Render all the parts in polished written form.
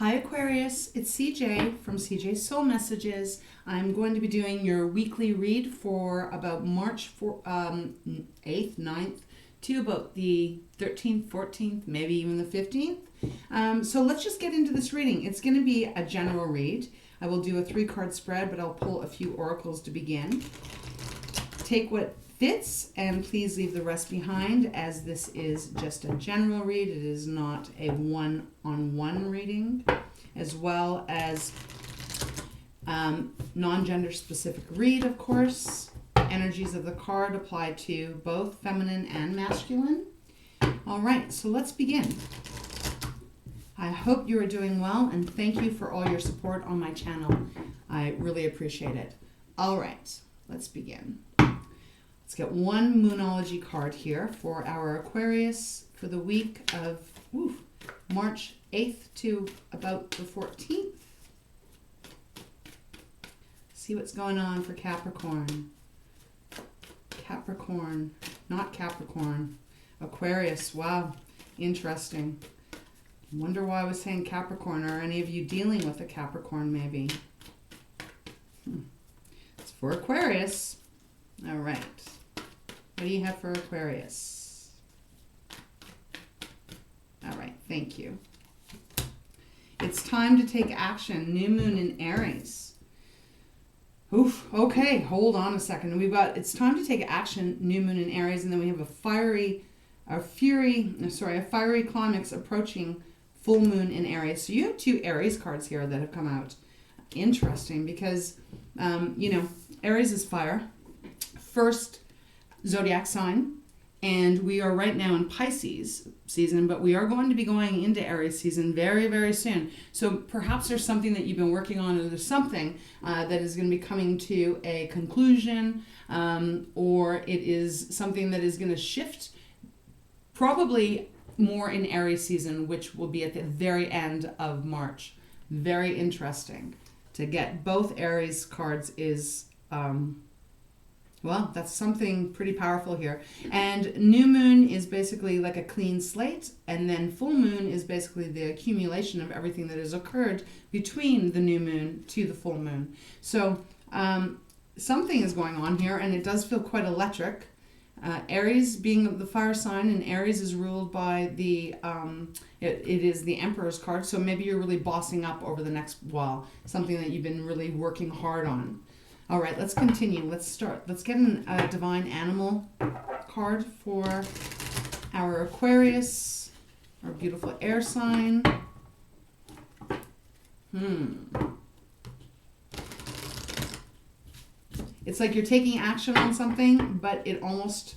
Hi Aquarius, it's CJ from CJ Soul Messages. I'm going to be doing your weekly read for about March 8th, 9th to about the 13th, 14th, maybe even the 15th. So let's just get into this reading. It's going to be a general read. I will do a 3-card spread, but I'll pull a few oracles to begin. Take what fits and please leave the rest behind, as this is just a general read. It is not a one-on-one reading, as well as non-gender specific read, of course. Energies of the card apply to both feminine and masculine. All right, so let's begin. I hope you are doing well, and thank you for all your support on my channel. I really appreciate it. All right, let's begin. Let's get one Moonology card here for our Aquarius for the week of March 8th to about the 14th. See what's going on for Capricorn. Capricorn, not Capricorn. Aquarius, wow, interesting. Wonder why I was saying Capricorn. Are any of you dealing with a Capricorn maybe? It's for Aquarius. All right. What do you have for Aquarius? All right, thank you. It's time to take action. New moon in Aries. Oof, okay, hold on a second. We've got, it's time to take action, new moon in Aries, and then we have a fiery climax approaching full moon in Aries. So you have 2 Aries cards here that have come out. Interesting, because, Aries is fire. First zodiac sign, and we are right now in Pisces season, but we are going to be going into Aries season very, very soon. So perhaps there's something that you've been working on, or there's something that is going to be coming to a conclusion, or it is something that is going to shift probably more in Aries season, which will be at the very end of March. Very interesting. To get both Aries cards is well, that's something pretty powerful here. And new moon is basically like a clean slate, and then full moon is basically the accumulation of everything that has occurred between the new moon to the full moon. So something is going on here, and it does feel quite electric. Aries being the fire sign, and Aries is ruled by the, it is the Emperor's card, so maybe you're really bossing up over the next while, something that you've been really working hard on. All right, let's continue. Let's start. Let's get a divine animal card for our Aquarius, our beautiful air sign. It's like you're taking action on something, but it almost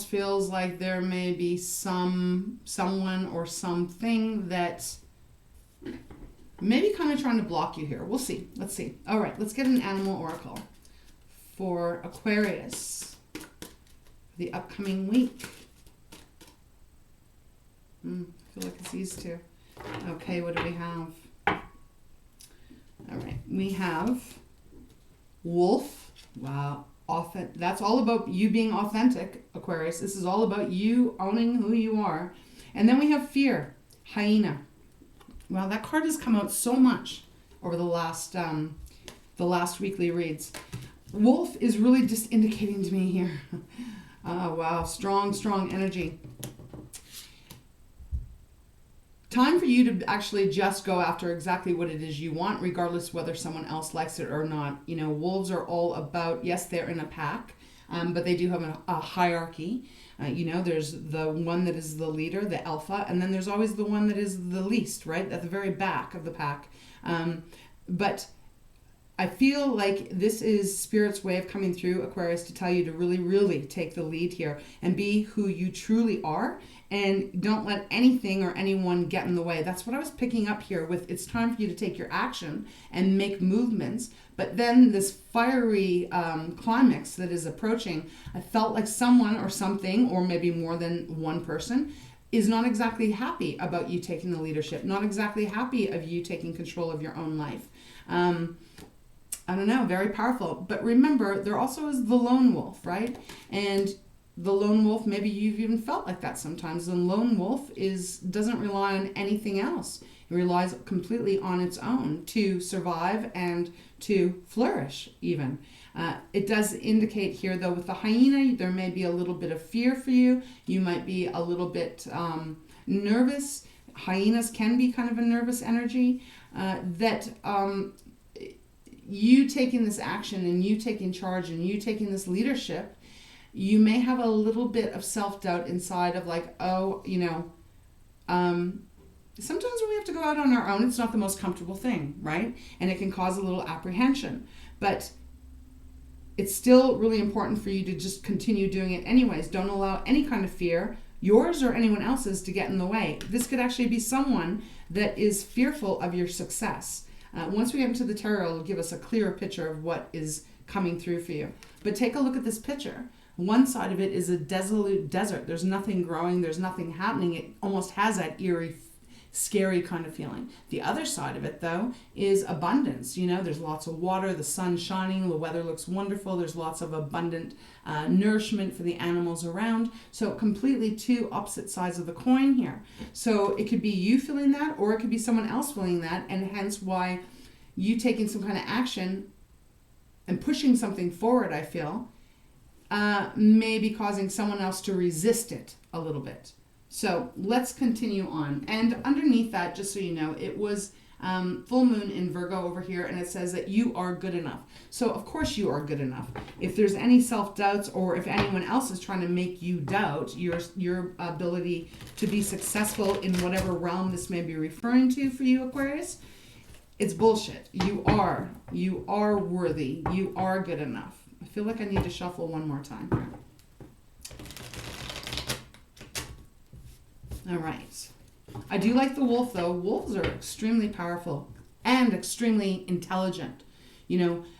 feels like there may be someone or something that maybe kind of trying to block you here. We'll see. Let's see. All right, let's get an animal oracle for Aquarius for the upcoming week. I feel like it's these two. Okay, what do we have? All right, we have wolf. Wow, that's all about you being authentic, Aquarius. This is all about you owning who you are. And then we have fear, hyena. Well, that card has come out so much over the last weekly reads. Wolf is really just indicating to me here. Wow, strong energy. Time for you to actually just go after exactly what it is you want, regardless whether someone else likes it or not. You know, wolves are all about, yes, they're in a pack, but they do have a hierarchy. There's the one that is the leader, the alpha, and then there's always the one that is the least, right? At the very back of the pack. But I feel like this is Spirit's way of coming through, Aquarius, to tell you to really, really take the lead here and be who you truly are, and don't let anything or anyone get in the way. That's what I was picking up here with, it's time for you to take your action and make movements. But then this fiery climax that is approaching, I felt like someone or something, or maybe more than one person, is not exactly happy about you taking the leadership, not exactly happy of you taking control of your own life. I don't know, very powerful. But remember, there also is the lone wolf, right? And the lone wolf, maybe you've even felt like that sometimes. The lone wolf doesn't rely on anything else. It relies completely on its own to survive and to flourish even. It does indicate here, though, with the hyena, there may be a little bit of fear for you. You might be a little bit nervous. Hyenas can be kind of a nervous energy. You taking this action and you taking charge and you taking this leadership, you may have a little bit of self-doubt inside of like, sometimes when we have to go out on our own, it's not the most comfortable thing, right? And it can cause a little apprehension. But it's still really important for you to just continue doing it anyways. Don't allow any kind of fear, yours or anyone else's, to get in the way. This could actually be someone that is fearful of your success. Once we get into the tarot, it'll give us a clearer picture of what is coming through for you. But take a look at this picture. One side of it is a desolate desert. There's nothing growing. There's nothing happening. It almost has that eerie, scary kind of feeling. The other side of it, though, is abundance. There's lots of water, the sun's shining, the weather looks wonderful. There's lots of abundant nourishment for the animals around. So completely two opposite sides of the coin here. So it could be you feeling that, or it could be someone else feeling that, and hence why you taking some kind of action and pushing something forward, I feel, may be causing someone else to resist it a little bit. So let's continue on. And underneath that, just so you know, it was full moon in Virgo over here, and it says that you are good enough. So of course you are good enough. If there's any self-doubts, or if anyone else is trying to make you doubt your ability to be successful in whatever realm this may be referring to for you, Aquarius, it's bullshit. You are worthy. You are good enough. I feel like I need to shuffle one more time here. All right. I do like the wolf, though. Wolves are extremely powerful and extremely intelligent.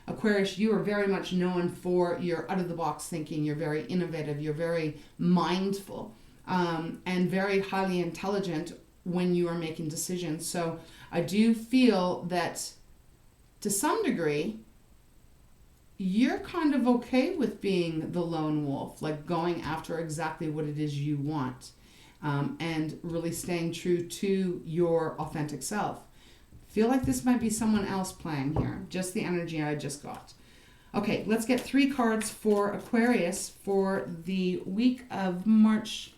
Aquarius, you are very much known for your out-of-the-box thinking. You're very innovative. You're very mindful and very highly intelligent when you are making decisions. So I do feel that to some degree, you're kind of okay with being the lone wolf, like going after exactly what it is you want. And really staying true to your authentic self. Feel like this might be someone else playing here. Just the energy I just got. Okay, let's get 3 cards for Aquarius for the week of March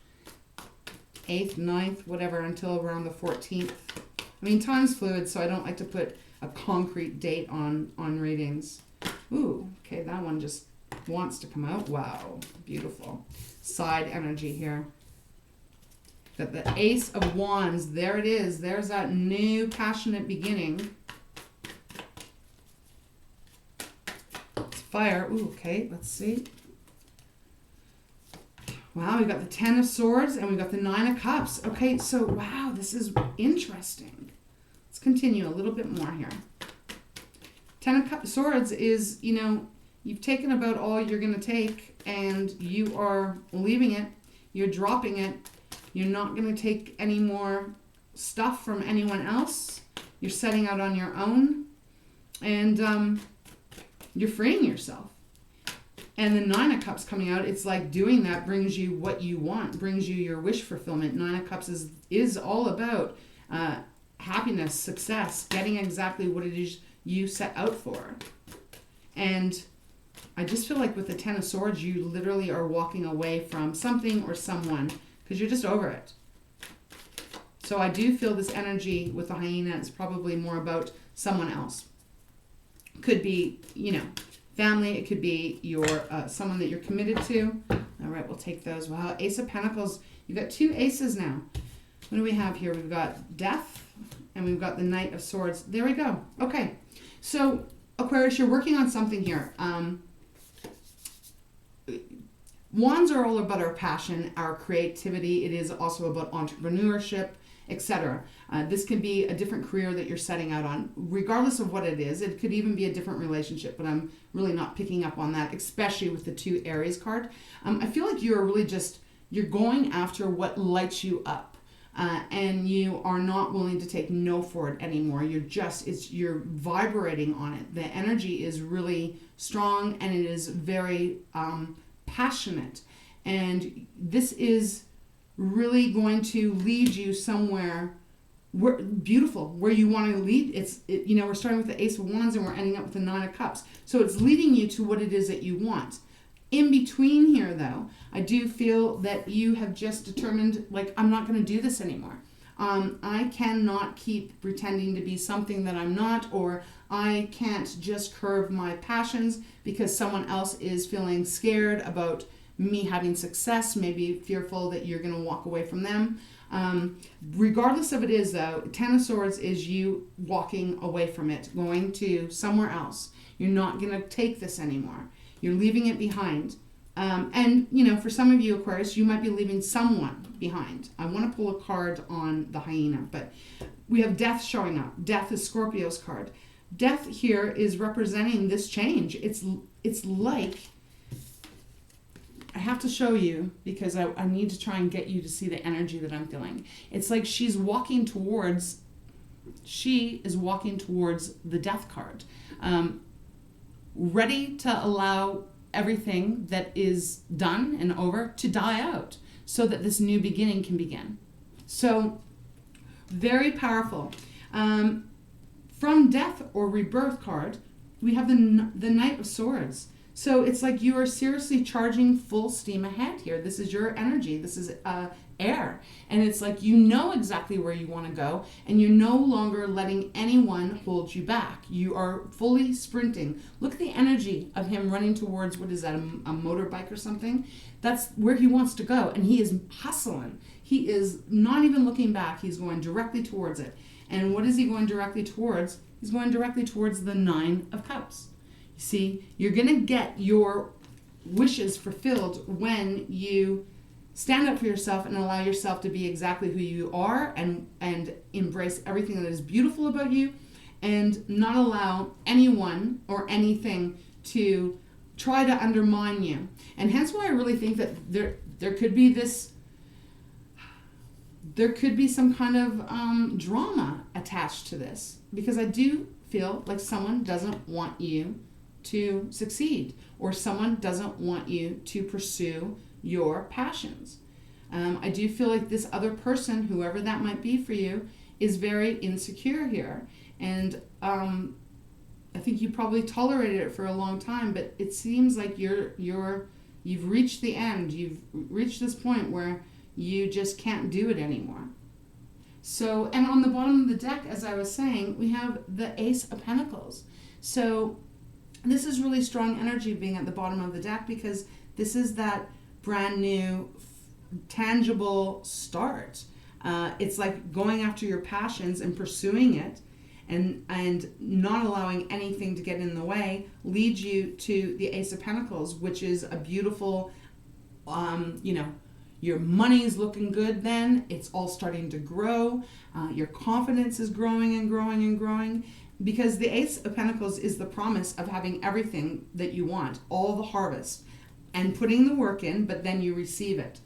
8th, 9th, whatever, until around the 14th. I mean, time's fluid, so I don't like to put a concrete date on readings. Ooh, okay, that one just wants to come out. Wow, beautiful. Side energy here. Got the Ace of Wands. There it is. There's that new passionate beginning. It's fire. Ooh, okay, let's see. Wow, we got the 10 of Swords and we got the 9 of Cups. Okay, so wow, this is interesting. Let's continue a little bit more here. 10 of Swords is, you've taken about all you're going to take and you are leaving it. You're dropping it. You're not going to take any more stuff from anyone else. You're setting out on your own. And you're freeing yourself. And the 9 of Cups coming out, it's like doing that brings you what you want, brings you your wish fulfillment. 9 of Cups is all about happiness, success, getting exactly what it is you set out for. And I just feel like with the 10 of Swords, you literally are walking away from something or someone because you're just over it. So I do feel this energy with the hyena is probably more about someone else. Could be, family. It could be your someone that you're committed to. All right, we'll take those. Wow, Ace of Pentacles. You've got 2 aces now. What do we have here? We've got Death and we've got the Knight of Swords. There we go. Okay, so Aquarius, you're working on something here. Wands are all about our passion, our creativity. It is also about entrepreneurship, etc. This can be a different career that you're setting out on, regardless of what it is. It could even be a different relationship, but I'm really not picking up on that, especially with the 2 Aries card. I feel like you're really you're going after what lights you up, and you are not willing to take no for it anymore. You're vibrating on it. The energy is really strong, and it is very passionate. And this is really going to lead you somewhere beautiful, where you want to lead. We're starting with the Ace of Wands and we're ending up with the Nine of Cups. So it's leading you to what it is that you want. In between here, though, I do feel that you have just determined, like, I'm not going to do this anymore. I cannot keep pretending to be something that I'm not, or I can't just curb my passions because someone else is feeling scared about me having success, maybe fearful that you're going to walk away from them. Regardless of it is, though, Ten of Swords is you walking away from it, going to somewhere else. You're not going to take this anymore. You're leaving it behind. And, for some of you, Aquarius, you might be leaving someone behind. I want to pull a card on the hyena, but we have Death showing up. Death is Scorpio's card. Death here is representing this change. It's like, I have to show you because I need to try and get you to see the energy that I'm feeling. It's like she is walking towards the Death card, ready to allow everything that is done and over to die out so that this new beginning can begin. So very powerful. From Death or Rebirth card, we have the Knight of Swords. So it's like you are seriously charging full steam ahead here. This is your energy. This is air. And it's like you know exactly where you want to go, and you're no longer letting anyone hold you back. You are fully sprinting. Look at the energy of him running towards, what is that, a motorbike or something? That's where he wants to go, and he is hustling. He is not even looking back. He's going directly towards it. And what is he going directly towards? He's going directly towards the Nine of Cups. See, you're going to get your wishes fulfilled when you stand up for yourself and allow yourself to be exactly who you are, and embrace everything that is beautiful about you, and not allow anyone or anything to try to undermine you. And hence why I really think that there could be some kind of drama attached to this, because I do feel like someone doesn't want you to succeed, or someone doesn't want you to pursue your passions. I do feel like this other person, whoever that might be for you, is very insecure here. And I think you probably tolerated it for a long time, but it seems like you've reached the end. You've reached this point where you just can't do it anymore. So, and on the bottom of the deck, as I was saying, we have the Ace of Pentacles. So this is really strong energy being at the bottom of the deck, because this is that brand new, tangible start. It's like going after your passions and pursuing it, and not allowing anything to get in the way leads you to the Ace of Pentacles, which is a beautiful, your money's looking good then. It's all starting to grow. Your confidence is growing and growing and growing. Because the Ace of Pentacles is the promise of having everything that you want, all the harvest, and putting the work in, but then you receive it.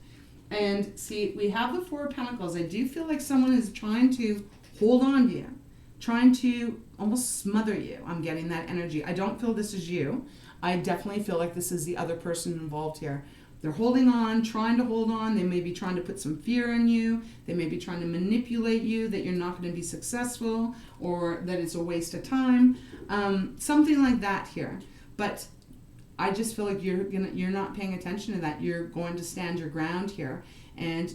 And see, we have the Four of Pentacles. I do feel like someone is trying to hold on to you, trying to almost smother you. I'm getting that energy. I don't feel this is you. I definitely feel like this is the other person involved here. They're holding on, trying to hold on. They may be trying to put some fear in you. They may be trying to manipulate you, that you're not going to be successful, or that it's a waste of time. Something like that here. But I just feel like you're not paying attention to that. You're going to stand your ground here. And,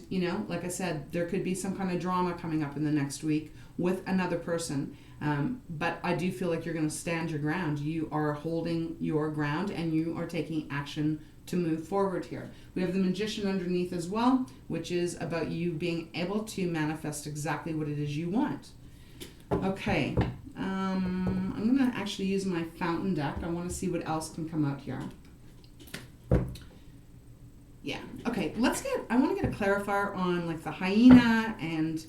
like I said, there could be some kind of drama coming up in the next week with another person. But I do feel like you're going to stand your ground. You are holding your ground, and you are taking action to move forward here. We have the Magician underneath as well, which is about you being able to manifest exactly what it is you want. Okay, I'm going to actually use my fountain deck. I want to see what else can come out here. Yeah, okay, I want to get a clarifier on like the hyena, and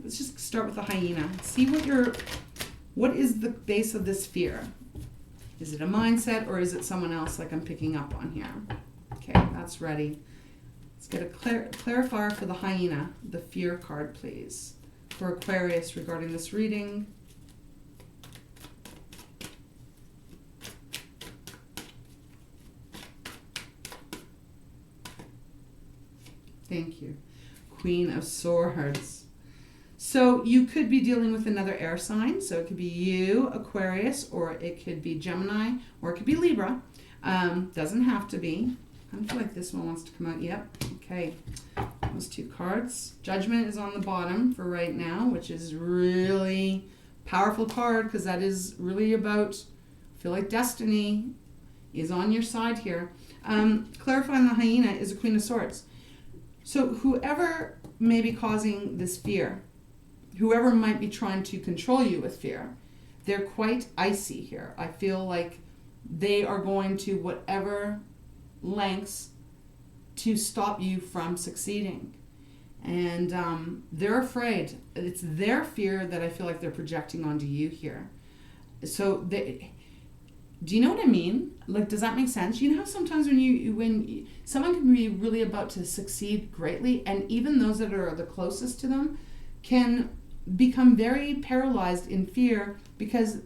let's just start with the hyena. See what is the base of this fear? Is it a mindset, or is it someone else like I'm picking up on here? Okay, that's ready. Let's get a clarifier for the hyena, the fear card, please, for Aquarius regarding this reading. Thank you. Queen of Swords. So you could be dealing with another air sign. So it could be you, Aquarius, or it could be Gemini, or it could be Libra. Doesn't have to be. I feel like this one wants to come out. Yep. Okay. Those two cards. Judgment is on the bottom for right now, which is really powerful card because that is really about, I feel like destiny is on your side here. Clarifying the hyena is a Queen of Swords. So whoever may be causing this fear, whoever might be trying to control you with fear, they're quite icy here. I feel like they are going to whatever lengths to stop you from succeeding. And they're afraid. It's their fear that I feel like they're projecting onto you here. So do you know what I mean? Like, does that make sense? You know how sometimes when someone can be really about to succeed greatly, and even those that are the closest to them can become very paralyzed in fear because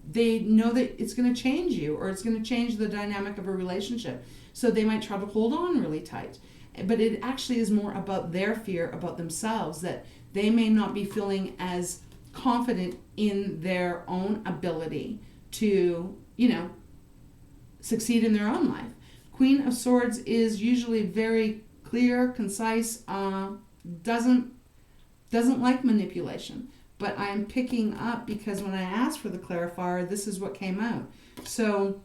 they know that it's going to change you, or it's going to change the dynamic of a relationship. So they might try to hold on really tight. But it actually is more about their fear about themselves, that they may not be feeling as confident in their own ability to, succeed in their own life. Queen of Swords is usually very clear, concise, doesn't like manipulation. But I'm picking up because when I asked for the clarifier, this is what came out. So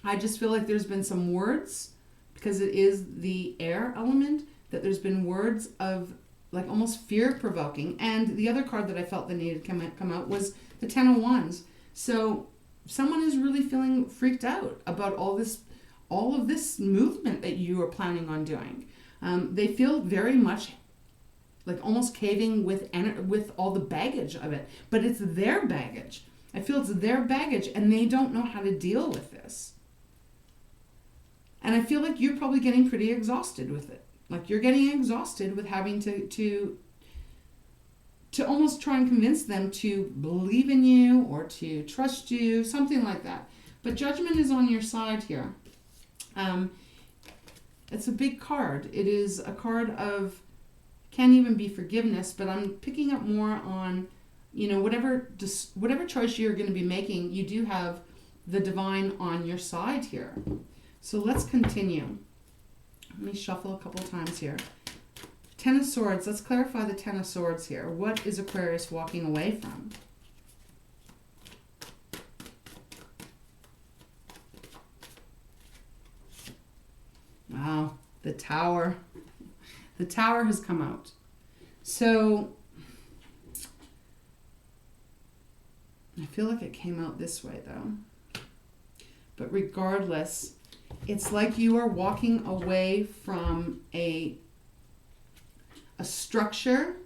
I just feel like there's been some words, because it is the air element, that there's been words of like almost fear-provoking. And the other card that I felt that needed to come out was the Ten of Wands. So someone is really feeling freaked out about all of this movement that you are planning on doing. They feel very much like almost caving with all the baggage of it. But it's their baggage. I feel it's their baggage, and they don't know how to deal with this. And I feel like you're probably getting pretty exhausted with it. Like you're getting exhausted with having to almost try and convince them to believe in you or to trust you, something like that. But Judgment is on your side here. It's a big card. It is a card of, can't even be forgiveness, but I'm picking up more on, whatever choice you're going to be making, you do have the divine on your side here. So let's continue. Let me shuffle a couple times here. Ten of Swords. Let's clarify the Ten of Swords here. What is Aquarius walking away from? Wow, the Tower. The Tower has come out. So I feel like it came out this way though. But regardless, it's like you are walking away from a structure.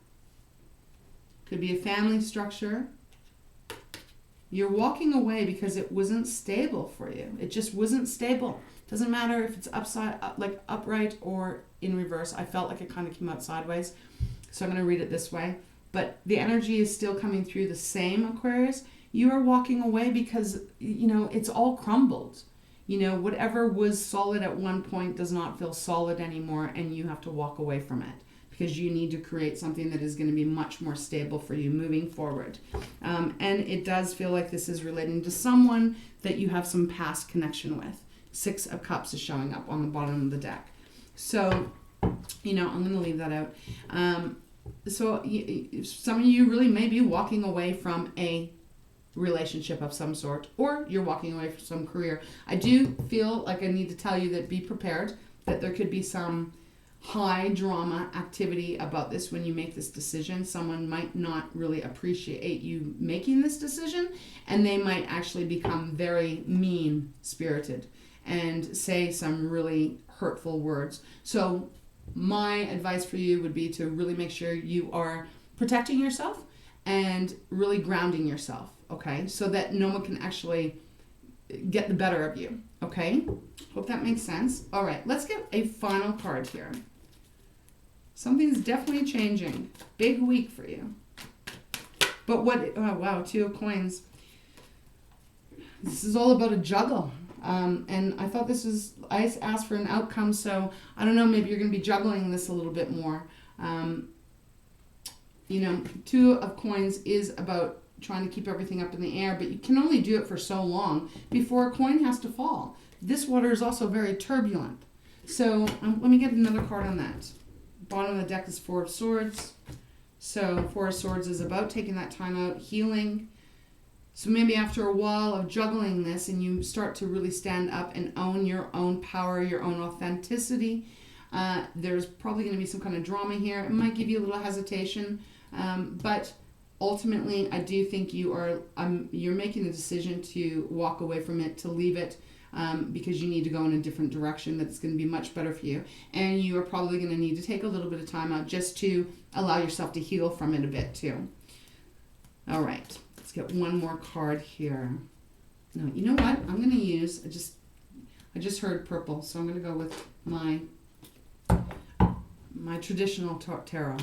Could be a family structure. You're walking away because it wasn't stable for you. It just wasn't stable. Doesn't matter if it's upright or in reverse. I felt like it kind of came out sideways. So I'm going to read it this way. But the energy is still coming through the same, Aquarius. You are walking away because, it's all crumbled. Whatever was solid at one point does not feel solid anymore, and you have to walk away from it because you need to create something that is going to be much more stable for you moving forward. And it does feel like this is relating to someone that you have some past connection with. Six of Cups is showing up on the bottom of the deck. So, I'm going to leave that out. So some of you really may be walking away from a relationship of some sort, or you're walking away from some career. I do feel like I need to tell you that be prepared, that there could be some high drama activity about this when you make this decision. Someone might not really appreciate you making this decision, and they might actually become very mean-spirited and say some really hurtful words. So my advice for you would be to really make sure you are protecting yourself and really grounding yourself, okay? So that no one can actually get the better of you, okay? Hope that makes sense. All right, let's get a final card here. Something's definitely changing. Big week for you. But oh wow, Two of Coins. This is all about a juggle. And I thought this was, I asked for an outcome, so I don't know, maybe you're going to be juggling this a little bit more. You know, Two of Coins is about trying to keep everything up in the air, but you can only do it for so long before a coin has to fall. This water is also very turbulent. So let me get another card on that. Bottom of the deck is Four of Swords. So Four of Swords is about taking that time out, healing. So maybe after a while of juggling this and you start to really stand up and own your own power, your own authenticity, there's probably going to be some kind of drama here. It might give you a little hesitation, but ultimately I do think you're making the decision to walk away from it, to leave it, because you need to go in a different direction that's going to be much better for you. And you are probably going to need to take a little bit of time out just to allow yourself to heal from it a bit too. All right. Let's get one more card here. No, you know what? I'm going to use, I just heard purple, so I'm going to go with my traditional tarot.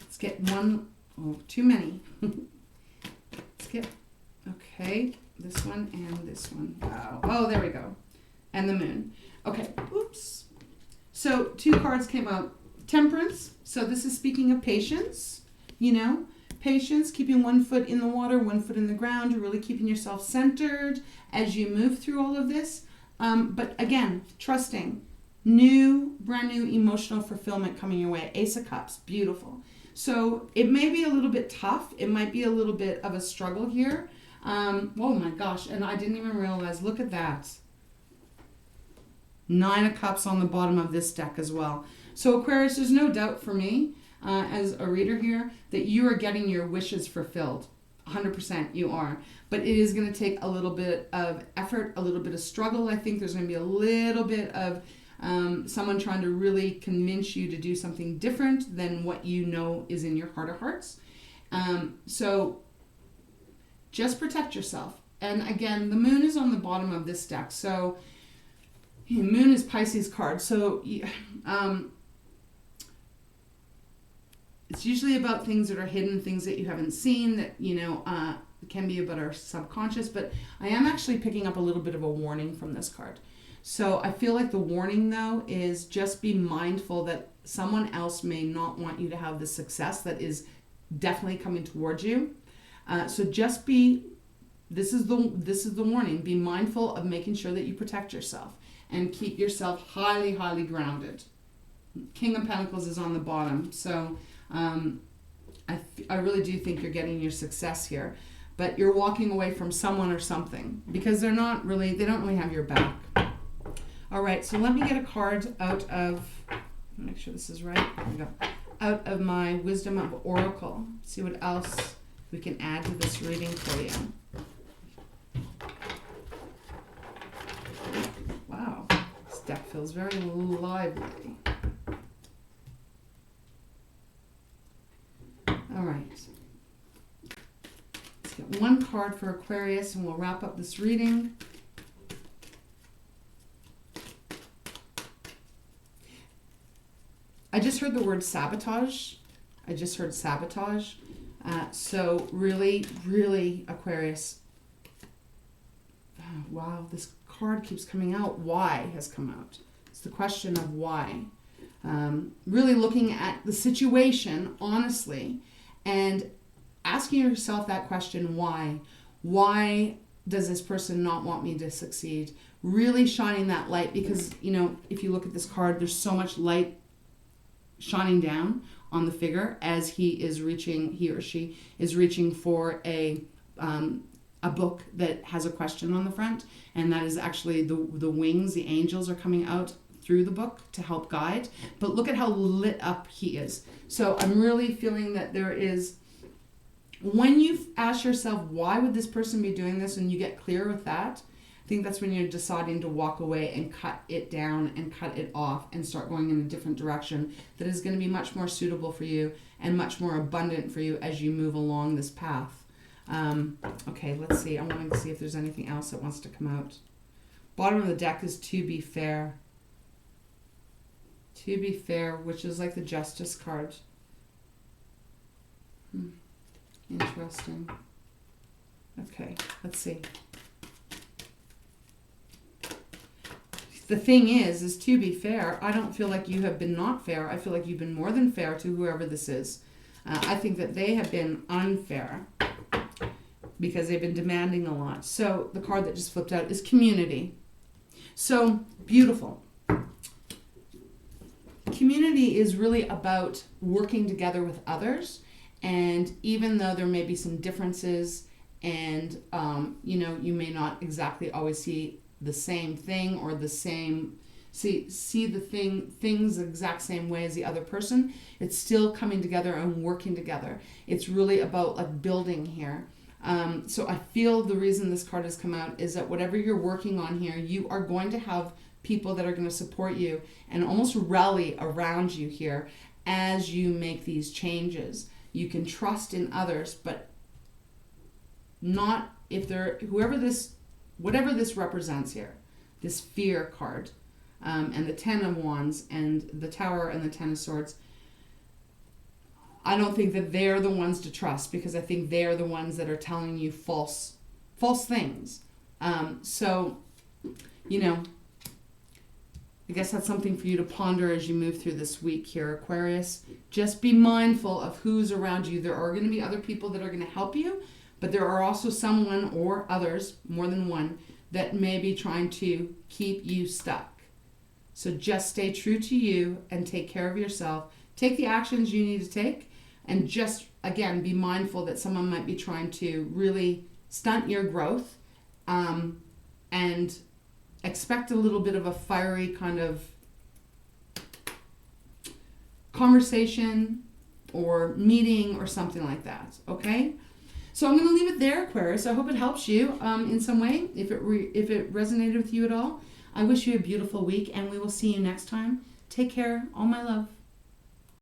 Let's get one, oh, too many. Let's get, okay, this one and this one. Wow. Oh, there we go. And the moon. Okay, oops. So 2 cards came out. Temperance. So this is speaking of patience, you know. Patience, keeping one foot in the water, one foot in the ground. You're really keeping yourself centered as you move through all of this. But again, trusting. Brand new emotional fulfillment coming your way. Ace of Cups, beautiful. So it may be a little bit tough. It might be a little bit of a struggle here. Oh my gosh, and I didn't even realize, look at that. 9 of Cups on the bottom of this deck as well. So Aquarius, there's no doubt for me, as a reader here, that you are getting your wishes fulfilled. 100% you are. But it is going to take a little bit of effort, a little bit of struggle. I think there's going to be a little bit of someone trying to really convince you to do something different than what you know is in your heart of hearts. So just protect yourself. And again, the moon is on the bottom of this deck. So moon is Pisces card. So it's usually about things that are hidden, things that you haven't seen, that, you know, can be about our subconscious. But I am actually picking up a little bit of a warning from this card. So I feel like the warning, though, is just be mindful that someone else may not want you to have the success that is definitely coming towards you. So just this is the warning. Be mindful of making sure that you protect yourself and keep yourself highly, highly grounded. King of Pentacles is on the bottom. So I really do think you're getting your success here, but you're walking away from someone or something because they don't really have your back. All right, so let me get a card out of, make sure this is right. Here we go. Out of my Wisdom of Oracle. See what else we can add to this reading for you. Wow, this deck feels very lively. All right. Let's get one card for Aquarius and we'll wrap up this reading. I just heard the word sabotage. I just heard sabotage. So really, really, Aquarius. Wow, this card keeps coming out. Why has come out? It's the question of why. Really looking at the situation honestly and asking yourself that question, why? Why does this person not want me to succeed? Really shining that light because, you know, if you look at this card, there's so much light shining down on the figure as he or she is reaching for a book that has a question on the front, and that is actually the wings, the angels are coming out through the book to help guide. But look at how lit up he is. So I'm really feeling that there is, when you ask yourself, why would this person be doing this, and you get clear with that, I think that's when you're deciding to walk away and cut it down and cut it off and start going in a different direction that is going to be much more suitable for you and much more abundant for you as you move along this path. Okay, let's see. I'm wanting to see if there's anything else that wants to come out. Bottom of the deck is To Be Fair. To Be Fair, which is like the Justice card. Interesting. Okay, let's see. the thing is to be fair, I don't feel like you have been not fair. I feel like you've been more than fair to whoever this is. I think that they have been unfair because they've been demanding a lot. So the card that just flipped out is community. So beautiful. Community is really about working together with others. And even though there may be some differences and, you may not exactly always see the same thing or the same, see the things the exact same way as the other person, it's still coming together and working together. It's really about like building here. So I feel the reason this card has come out is that whatever you're working on here, you are going to have people that are going to support you and almost rally around you here as you make these changes. You can trust in others, but not if they're, whatever this represents here, this fear card, and the 10 of Wands and the Tower and the 10 of Swords, I don't think that they're the ones to trust, because I think they're the ones that are telling you false things. So, I guess that's something for you to ponder as you move through this week here, Aquarius. Just be mindful of who's around you. There are going to be other people that are going to help you, but there are also someone or others, more than one, that may be trying to keep you stuck. So just stay true to you and take care of yourself. Take the actions you need to take, and just, again, be mindful that someone might be trying to really stunt your growth, and expect a little bit of a fiery kind of conversation or meeting or something like that, okay? So I'm going to leave it there, Aquarius. I hope it helps you in some way, if it resonated with you at all. I wish you a beautiful week, and we will see you next time. Take care. All my love.